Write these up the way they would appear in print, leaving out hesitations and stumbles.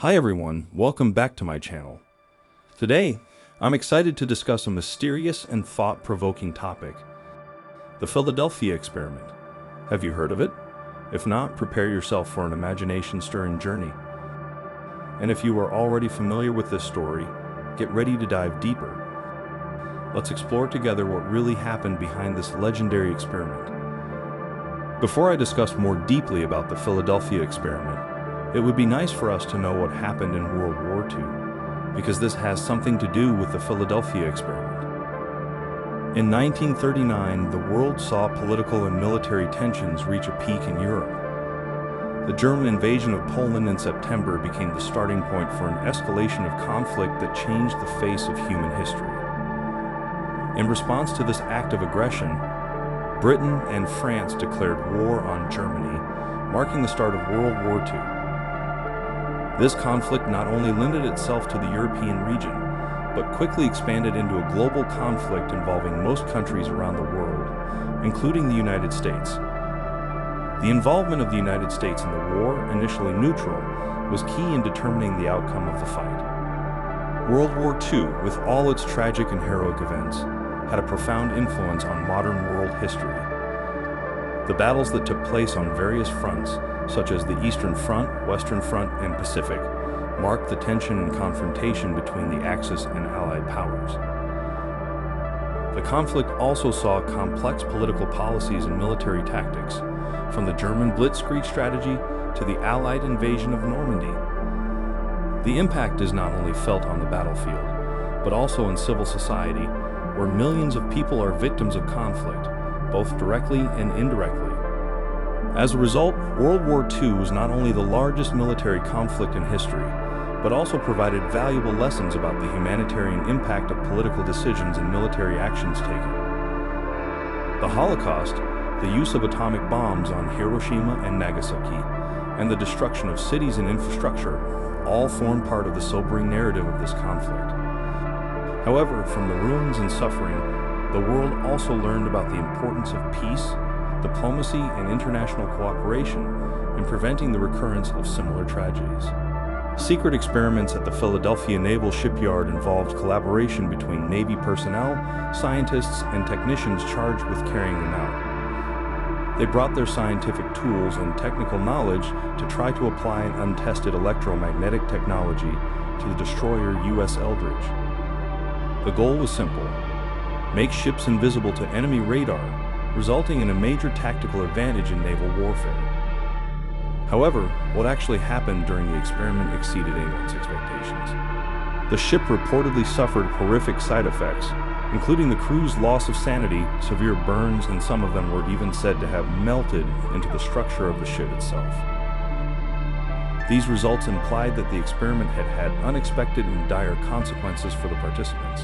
Hi everyone, welcome back to my channel. Today, I'm excited to discuss a mysterious and thought-provoking topic, the Philadelphia Experiment. Have you heard of it? If not, prepare yourself for an imagination-stirring journey. And if you are already familiar with this story, get ready to dive deeper. Let's explore together what really happened behind this legendary experiment. Before I discuss more deeply about the Philadelphia Experiment, it would be nice for us to know what happened in World War II, because this has something to do with the Philadelphia Experiment. In 1939, the world saw political and military tensions reach a peak in Europe. The German invasion of Poland in September became the starting point for an escalation of conflict that changed the face of human history. In response to this act of aggression, Britain and France declared war on Germany, marking the start of World War II. This conflict not only limited itself to the European region, but quickly expanded into a global conflict involving most countries around the world, including the United States. The involvement of the United States in the war, initially neutral, was key in determining the outcome of the fight. World War II, with all its tragic and heroic events, had a profound influence on modern world history. The battles that took place on various fronts, such as the Eastern Front, Western Front, and Pacific, marked the tension and confrontation between the Axis and Allied powers. The conflict also saw complex political policies and military tactics, from the German Blitzkrieg strategy to the Allied invasion of Normandy. The impact is not only felt on the battlefield, but also in civil society, where millions of people are victims of conflict, both directly and indirectly. As a result, World War II was not only the largest military conflict in history, but also provided valuable lessons about the humanitarian impact of political decisions and military actions taken. The Holocaust, the use of atomic bombs on Hiroshima and Nagasaki, and the destruction of cities and infrastructure all form part of the sobering narrative of this conflict. However, from the ruins and suffering, the world also learned about the importance of peace, diplomacy, and international cooperation in preventing the recurrence of similar tragedies. Secret experiments at the Philadelphia Naval Shipyard involved collaboration between Navy personnel, scientists, and technicians charged with carrying them out. They brought their scientific tools and technical knowledge to try to apply an untested electromagnetic technology to the destroyer U.S. Eldridge. The goal was simple: make ships invisible to enemy radar, resulting in a major tactical advantage in naval warfare. However, what actually happened during the experiment exceeded anyone's expectations. The ship reportedly suffered horrific side effects, including the crew's loss of sanity, severe burns, and some of them were even said to have melted into the structure of the ship itself. These results implied that the experiment had had unexpected and dire consequences for the participants.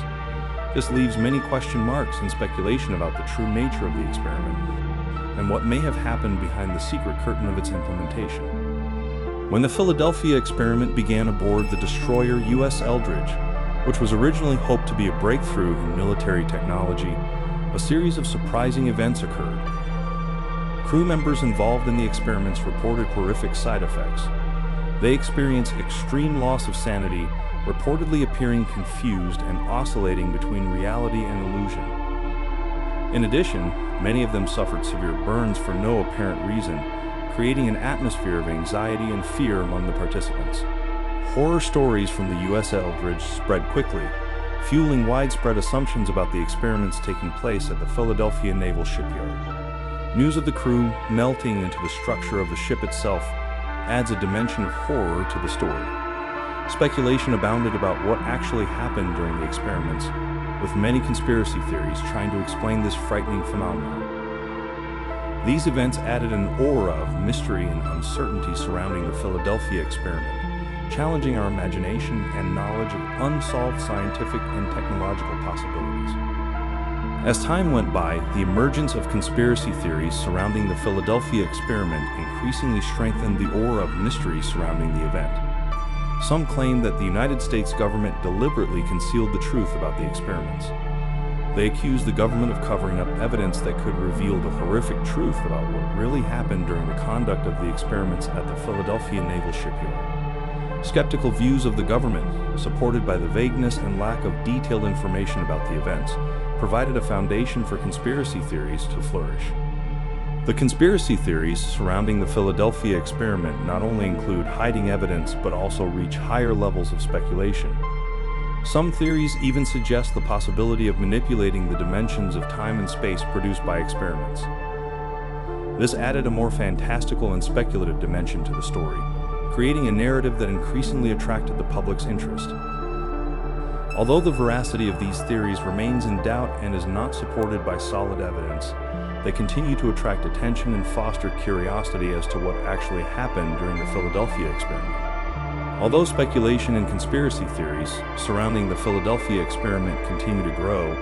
This leaves many question marks and speculation about the true nature of the experiment and what may have happened behind the secret curtain of its implementation. When the Philadelphia Experiment began aboard the destroyer U.S. Eldridge, which was originally hoped to be a breakthrough in military technology, a series of surprising events occurred. Crew members involved in the experiments reported horrific side effects. They experienced extreme loss of sanity, reportedly appearing confused and oscillating between reality and illusion. In addition, many of them suffered severe burns for no apparent reason, creating an atmosphere of anxiety and fear among the participants. Horror stories from the U.S. Eldridge spread quickly, fueling widespread assumptions about the experiments taking place at the Philadelphia Naval Shipyard. News of the crew melting into the structure of the ship itself adds a dimension of horror to the story. Speculation abounded about what actually happened during the experiments, with many conspiracy theories trying to explain this frightening phenomenon. These events added an aura of mystery and uncertainty surrounding the Philadelphia Experiment, challenging our imagination and knowledge of unsolved scientific and technological possibilities. As time went by, the emergence of conspiracy theories surrounding the Philadelphia Experiment increasingly strengthened the aura of mystery surrounding the event. Some claim that the United States government deliberately concealed the truth about the experiments. They accused the government of covering up evidence that could reveal the horrific truth about what really happened during the conduct of the experiments at the Philadelphia Naval Shipyard. Skeptical views of the government, supported by the vagueness and lack of detailed information about the events, provided a foundation for conspiracy theories to flourish. The conspiracy theories surrounding the Philadelphia experiment not only include hiding evidence but also reach higher levels of speculation. Some theories even suggest the possibility of manipulating the dimensions of time and space produced by experiments. This added a more fantastical and speculative dimension to the story, creating a narrative that increasingly attracted the public's interest. Although the veracity of these theories remains in doubt and is not supported by solid evidence, they continue to attract attention and foster curiosity as to what actually happened during the Philadelphia experiment. Although speculation and conspiracy theories surrounding the Philadelphia experiment continue to grow,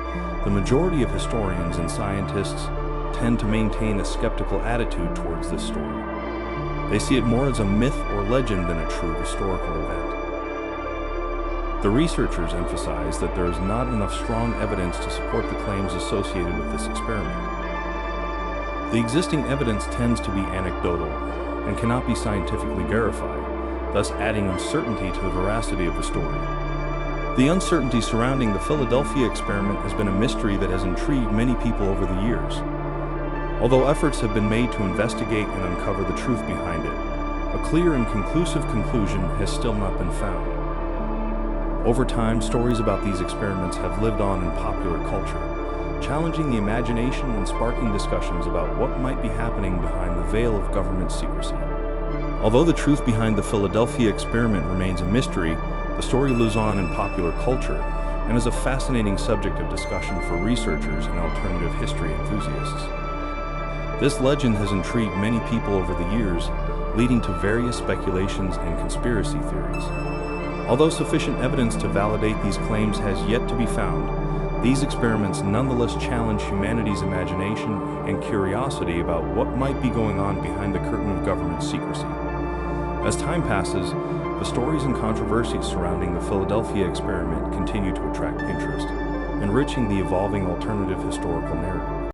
the majority of historians and scientists tend to maintain a skeptical attitude towards this story. They see it more as a myth or legend than a true historical event. The researchers emphasize that there is not enough strong evidence to support the claims associated with this experiment. The existing evidence tends to be anecdotal and cannot be scientifically verified, thus adding uncertainty to the veracity of the story. The uncertainty surrounding the Philadelphia experiment has been a mystery that has intrigued many people over the years. Although efforts have been made to investigate and uncover the truth behind it, a clear and conclusive conclusion has still not been found. Over time, stories about these experiments have lived on in popular culture, challenging the imagination and sparking discussions about what might be happening behind the veil of government secrecy. Although the truth behind the Philadelphia experiment remains a mystery, the story lives on in popular culture and is a fascinating subject of discussion for researchers and alternative history enthusiasts. This legend has intrigued many people over the years, leading to various speculations and conspiracy theories. Although sufficient evidence to validate these claims has yet to be found, these experiments nonetheless challenge humanity's imagination and curiosity about what might be going on behind the curtain of government secrecy. As time passes, the stories and controversies surrounding the Philadelphia experiment continue to attract interest, enriching the evolving alternative historical narrative.